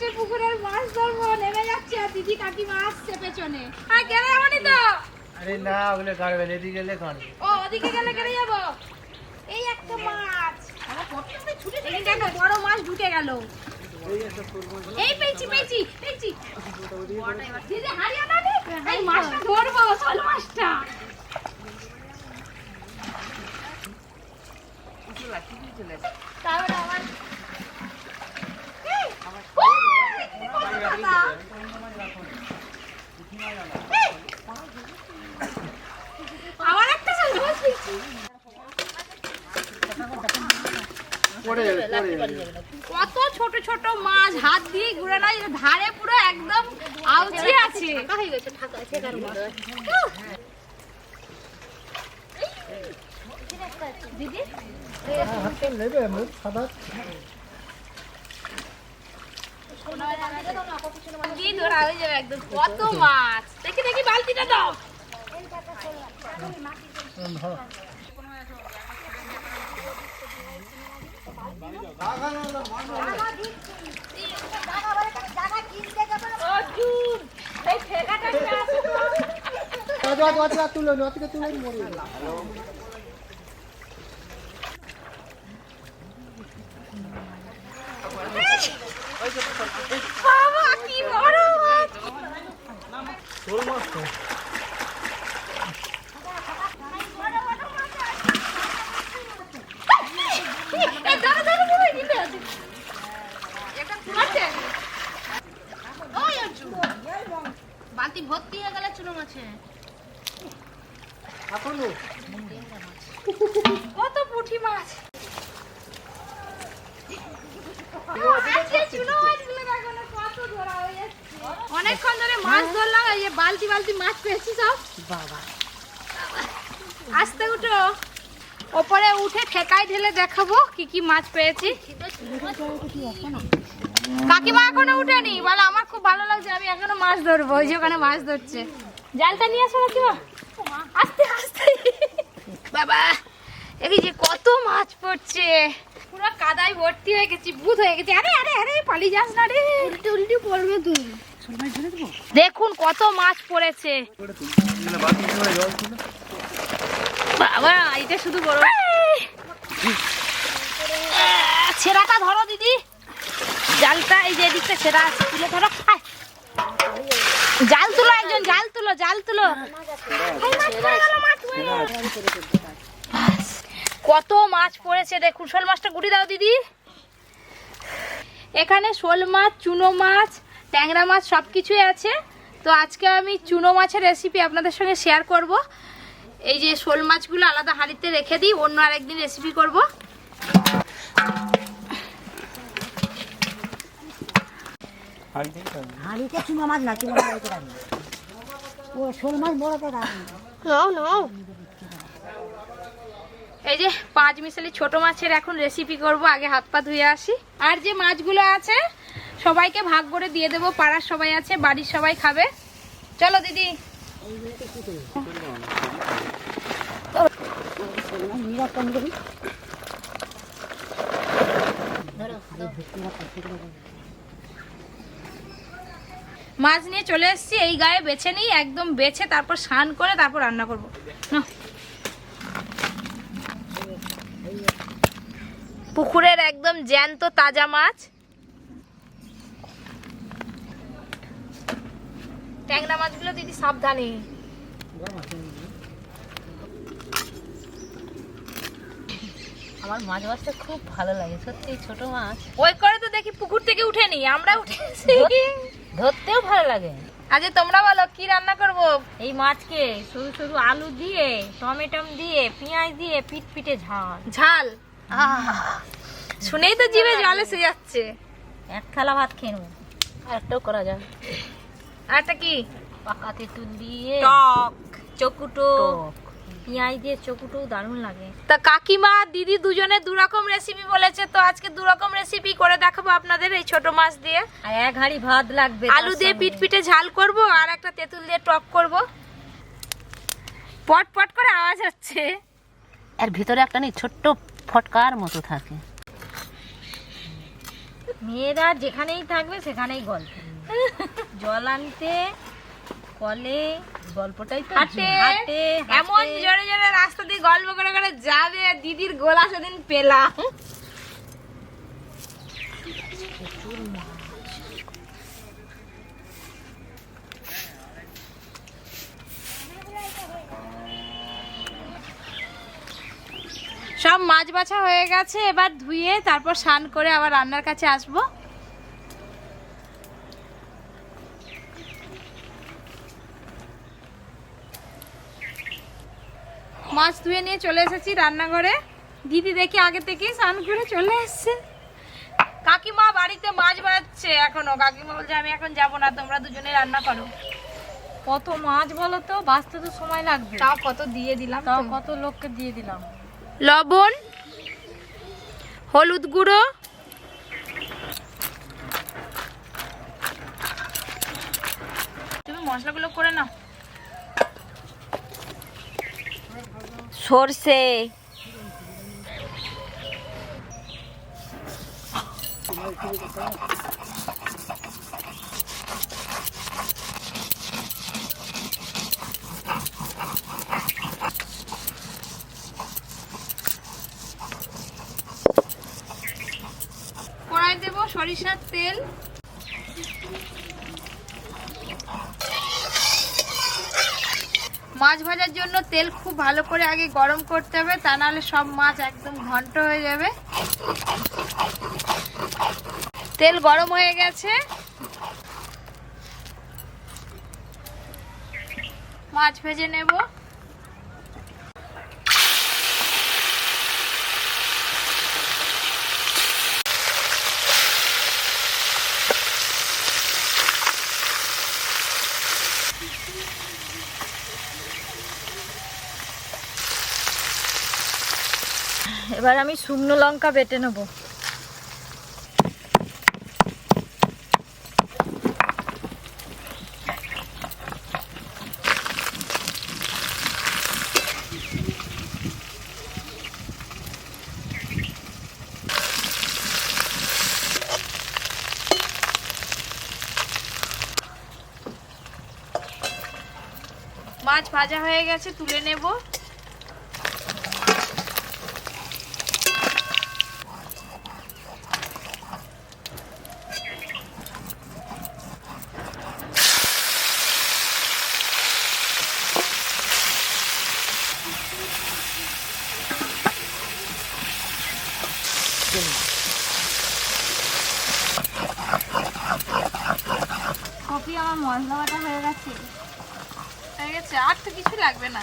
পাশে পুকুরের মাছ ধরবো নেমে যাচ্ছে আর দিদি কাকিমা আসছে পেছনে। আর গেলে এমনই তো। আরে না ওগুলো কাটবে এদিকে গেলে কাটবে। ও ওদিকে গেলে কেটে যাবো। এই একটা মাছ আমার প্রথমে ছুটে ছুটে একটা বড় মাছ ঢুকে গেল। এই পেয়েছি পেয়েছি পেয়েছি দিদি হারিয়া না রে এই মাছটা ধরবো চল মাছটা তাহলে আমার আমার একটা মাছ পেয়েছি কত ছোট ছোট মাছ হাত দিয়ে ঘুরে না ধারে পুরো একদম আউচি আছে দিদি ধরা হয়ে যাবে একদম কত মাছ দেখি দেখি বালতিটা দাও বাবা কি বড় মাছ বালতি ভর্তি হয়ে গেল চুনো মাছে কত পুঁটি মাছ অনেকক্ষণ ধরে মাছ ধরলাম এই যে বালতি বালতি মাছ পেয়েছি সব বাবা আস্তে উঠো ওপরে উঠে ঠেকায় ঢেলে দেখাবো কি কি মাছ পেয়েছি কাকিমা এখনো উঠেনি বলে আমার খুব ভালো লাগছে আমি এখনো মাছ ধরবো ওই যে ওখানে মাছ ধরছে জালটা নিয়ে আসো কাকিমা আস্তে আস্তে বাবা এই যে কত মাছ পড়ছে পুরো কাদায় ভর্তি হয়ে গেছি ভূত হয়ে গেছে আরে আরে আরে পালিয়ে যাস না রে উল্টে উল্টে পড়বে তুই দেখুন কত মাছ পড়েছে বাবা এটা শুধু বড় ছেঁড়াটা ধরো দিদি জালটা এই যে এদিকটা ছেঁড়া আছে তুলে ধরো জাল তুলো একজন জাল তুলো জাল তুলো কত মাছ পড়েছে দেখুন শোল মাছটা গুটি দাও দিদি এখানে শোল মাছ চুনো মাছ ট্যাংরা মাছ সব কিছুই আছে তো আজকে আমি চুনো মাছের রেসিপি আপনাদের সঙ্গে শেয়ার করব এই যে শোল মাছগুলো আলাদা হাঁড়িতে রেখে দিই অন্য আরেকদিন রেসিপি করব হাঁড়িতে চুনো মাছ না চুনো মাছ ও শোল মাছ বড়তে নাও নাও এই যে 5 মিশালি ছোট মাছের এখন রেসিপি করব আগে হাত পা ধুয়ে আসি আর যে মাছগুলো আছে সবাইকে ভাগ করে দিয়ে দেবো পাড়ার সবাই আছে বাড়ির সবাই খাবে চলো দিদি মাছ নিয়ে চলে এসেছি এই গায়ে বেছে নিই একদম বেছে তারপর স্নান করে তারপর রান্না করবো পুকুরের একদম জ্যান্ত তাজা মাছ ট্যাংরা মাছগুলো দিদি সাবধানে আমার মাছ ভাজতে খুব ভালো লাগে সত্যি ছোট মাছ ওই করে তো দেখি পুকুর থেকে উঠেনি আমরা উঠেছি ধরতেও ভালো লাগে আজকে তোমরা বলো কি রান্না করব এই মাছকে শুধু শুধু আলু দিয়ে টমেটো দিয়ে পেঁয়াজ দিয়ে পিটপিটে ঝাল ঝাল শুনেই তো জিভে জল এসে যাচ্ছে এক থালা ভাত খেয়ে নেবো আর একটাও করা যায় আরটা কি পাকা তেঁতুল দিয়ে টক চকুটো পেঁয়াজ দিয়ে চকুটো দারুণ লাগে তা কাকিমা দিদি দুজনে দু রকম রেসিপি বলেছে তো আজকে দু রকম রেসিপি করে দেখাবো আপনাদের এই ছোট মাছ দিয়ে আর এক হাঁড়ি ভাত লাগবে আলু দিয়ে পিটপিটে ঝাল করব আর একটা তেঁতুল দিয়ে টক করব পট পট করে আওয়াজ হচ্ছে এর ভিতরে একটা নেই ছোট্ট ফটকার মতো থাকে মেয়েরা যেখানেই থাকবে সেখানেই গল্প, জল আনতে কলে, গল্পটাই তো হাঁটে এমন জোরে জোরে রাস্তা দিয়ে গল্প করে করে যাবে। দিদির গোলা সেদিন পেলাম। সব মাছ বাছা হয়ে গেছে, এবার ধুয়ে তারপর স্নান করে আবার রান্নার কাছে আসবো। মাছ ধুয়ে নিয়ে চলে এসেছি রান্নাঘরে। দিদি দেখি আগে থেকেই স্নান করে চলে এসছে। কাকিমা বাড়িতে মাছ ভাজছে এখনো। কাকিমা বলছে আমি এখন যাবো না, তোমরা দুজনে রান্না করো। কত মাছ বলো তো, বাঁচতে তো সময় লাগবে। তাও কত দিয়ে দিলাম, তাও কত লোককে দিয়ে দিলাম। লবণ, হলুদ গুঁড়ো, তুমি মশলাগুলো করে নাও। সরষে, কড়াই দেবো সরিষার তেল, মাছ ভাজার জন্য তেল খুব ভালো করে আগে গরম করতে হবে, তা নাহলে সব মাছ একদম ঘন্ট হয়ে যাবে। তেল গরম হয়ে গেছে, মাছ ভেজে নেব। এবার আমি শুকনো লঙ্কা বেটে নেব। মাছ ভাজা হয়ে গেছে, তুলে নেব। কপি আমার মশলা বাটা হয়ে গেছে। হয়ে গেছে, আর তো কিছু লাগবে না।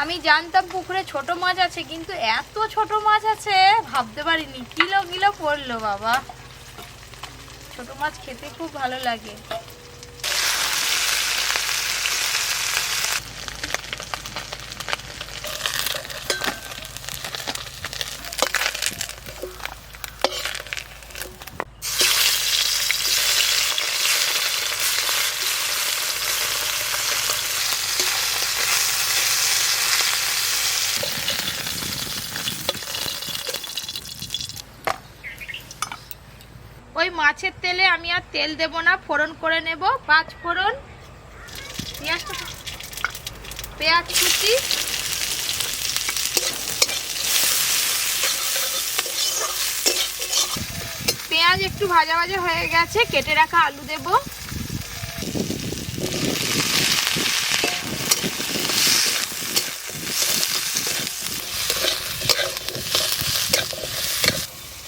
আমি জানতাম পুকুরে ছোট মাছ আছে, কিন্তু এত ছোট মাছ আছে ভাবতে পারিনি। কিলো কিলো পড়লো বাবা। ছোট মাছ খেতে খুব ভালো লাগে। ওই মাছের তেলে আমি আর তেল দেব না, ফোড়ন করে নেব। 5 ফোড়ন, পেঁয়াজ কুচি, পেঁয়াজ একটু ভাজা ভাজা হয়ে গেছে, কেটে রাখা আলু দেব।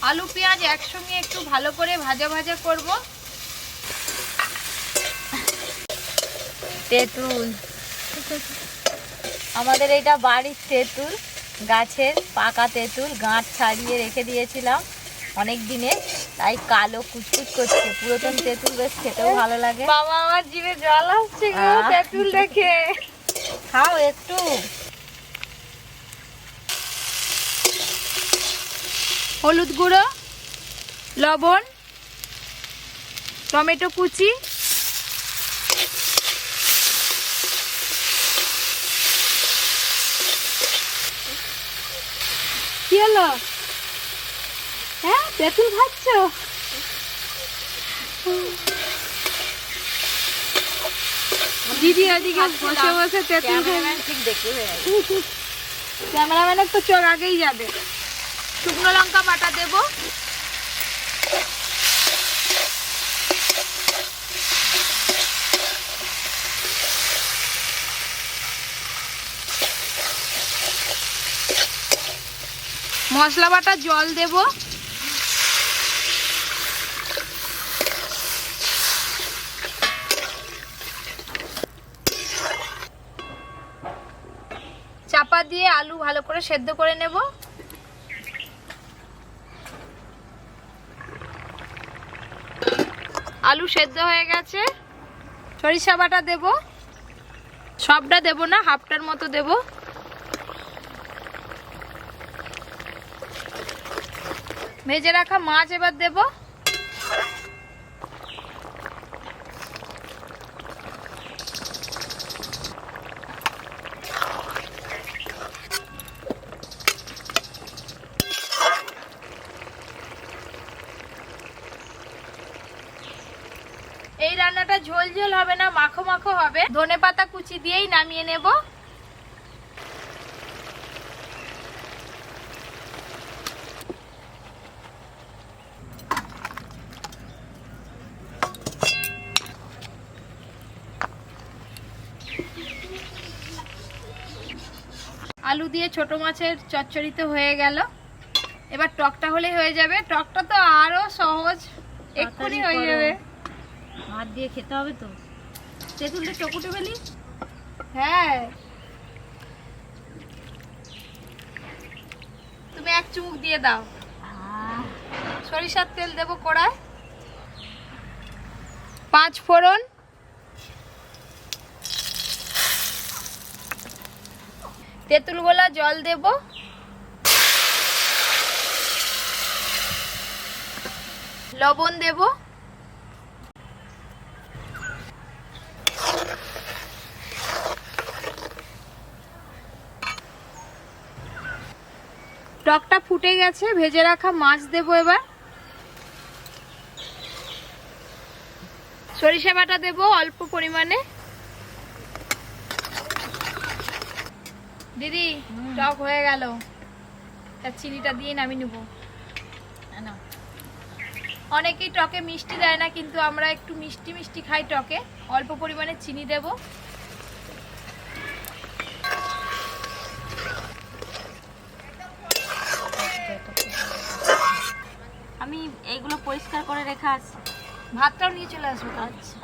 আলু পেঁয়াজ একসঙ্গে একটু ভালো করে ভাজা ভাজা করব। তেঁতুল, আমাদের এটা বাড়ির তেঁতুল, গাছের পাকা তেঁতুল, গাঁট ছাড়িয়ে রেখে দিয়েছিলাম অনেক দিনে, তাই কালো কুচকুচ করছে। পুরাতন তেঁতুল বেশ খেতেও ভালো লাগে। বাবা আমার জিভে জল আসছে গো তেঁতুল দেখে। খাও একটু। হলুদ গুঁড়ো, লবণ, টমেটো কুচি, কি হলো? হ্যাঁ, তেঁতুল খাচ্ছ? দিদি ওদিকে বসে বসে তেঁতুল ঠিক দেখতে হয়ে গেছে। ক্যামেরাম্যানের তো চোখ আগেই যাবে। শুকনো লঙ্কা বাটা দেব, মশলা বাটা জল দেব, চাপা দিয়ে আলু ভালো করে সেদ্ধ করে নেব। আলু সেদ্ধ হয়ে গেছে, সরিষা বাটা দেব, সবটা দেব না, হাফটার মতো দেব। ভেজে রাখা মাছ এবার দেব, এই রান্নাটা ঝোল ঝোল হবে না, মাখো মাখো হবে। ধনেপাতা কুচি দিয়েই নামিয়ে নেব। আলু দিয়ে ছোট মাছের চচ্চড়ি তো হয়ে গেল, এবার টকটা হলেই হয়ে যাবে। টকটা তো আরো সহজ, এক্ষুনি হয়ে যাবে। হাত দিয়ে খেতে হবে তো। তেঁতুলটা চকুটে ফেলি। হ্যাঁ, তুমি এক চুমুক দিয়ে দাও। সরিষার তেল দেব কড়ায়, 5 ফোড়ন, তেঁতুল গোলা জল দেব, লবণ দেব, টকটা ফুটে গেছে, ভেজে রাখা মাছ দেব। এবার সরিষা বাটা দেব অল্প পরিমাণে। দিদি টক হয়ে গেল, তার চিনিটা দিয়ে নামিয়ে নেব। অনেকেই টকে মিষ্টি দেয় না, কিন্তু আমরা একটু মিষ্টি মিষ্টি খাই টকে। অল্প পরিমাণে চিনি দেব। আমি এইগুলো পরিষ্কার করে রেখে আসছি। ভাতটাও নিয়ে চলে আসবো। আচ্ছা,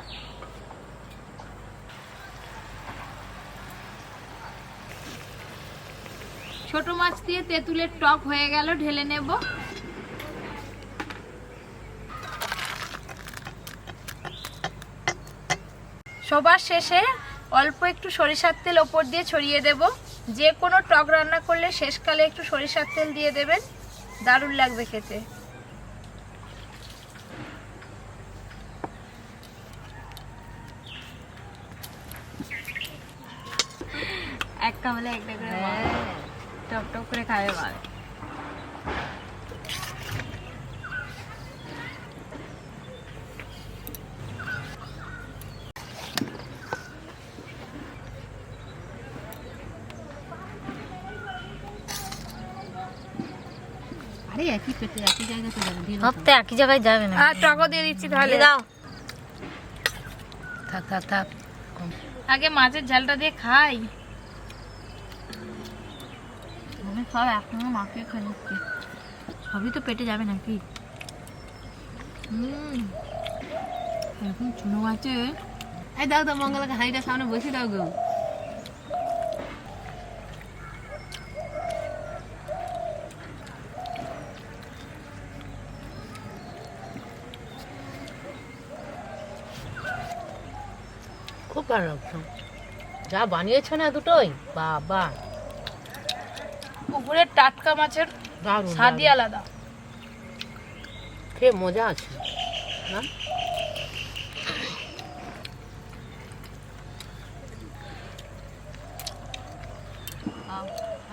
ছোট মাছ দিয়ে তেঁতুলের টক হয়ে গেল, ঢেলে নেব। সবার শেষে অল্প একটু সরিষার তেল ওপর দিয়ে ছড়িয়ে দেব। যে কোনো টক রান্না করলে শেষকালে একটু সরিষার তেল দিয়ে দেবেন, দারুণ লাগবে খেতে। এক কামলে একটা করে টক টক করে খাবে ভালো। আরে একই পেটে একই জায়গাতে যাবে, দিয়ে দাও। হপ্তে একই জায়গায় যাবে না। আর টকও দিয়ে দিচ্ছি তাহলে। দাও। থাক থাক থাক। আগে মাছের ঝালটা দিয়ে খাই। আমি সব এখনো মাখিয়ে খাই নিচ্ছি, সবই তো পেটে যাবে নাকি। এখন চুনো মাছে এই দাও দাও, মঙ্গলাকে হাঁড়িটা সামনে বসে দাও গো। খুব ভালো লাগছে যা বানিয়েছো না দুটোই, বাবা পুকুরের টাটকা মাছের দারুণ, স্বাদই আলাদা। খেয়ে মজা আছে না।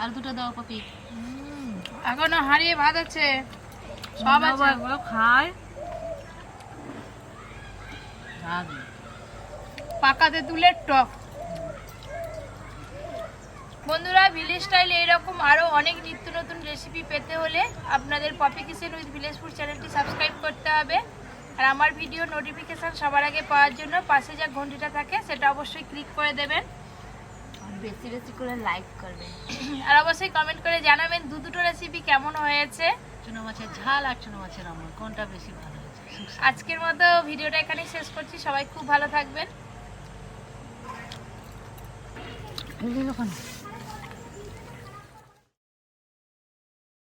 আর দুটো দাও পপি। এখনো হারিয়ে ভাত আছে, সব আছে। এগুলো খায় পাকা তেঁতুলের টক। বন্ধুরা, ভিলেজ স্টাইল এইরকম আরো অনেক নিত্য নতুন রেসিপি পেতে হলে আপনাদের Poppy kitchen with village food চ্যানেলটি সাবস্ক্রাইব করতে হবে। আর আমার ভিডিও নোটিফিকেশন সবার আগে পাওয়ার জন্য পাশে যে ঘন্টিটা থাকে সেটা অবশ্যই ক্লিক করে দেবেন। বেশি বেশি করে লাইক করবেন আর অবশ্যই কমেন্ট করে জানাবেন দুটো রেসিপি কেমন হয়েছে। চুনো মাছের ঝাল আর চুনো মাছের আমার কোনটা বেশি ভালো হয়েছে? আজকের মতো ভিডিওটা এখানেই শেষ করছি। সবাই খুব ভালো থাকবেন।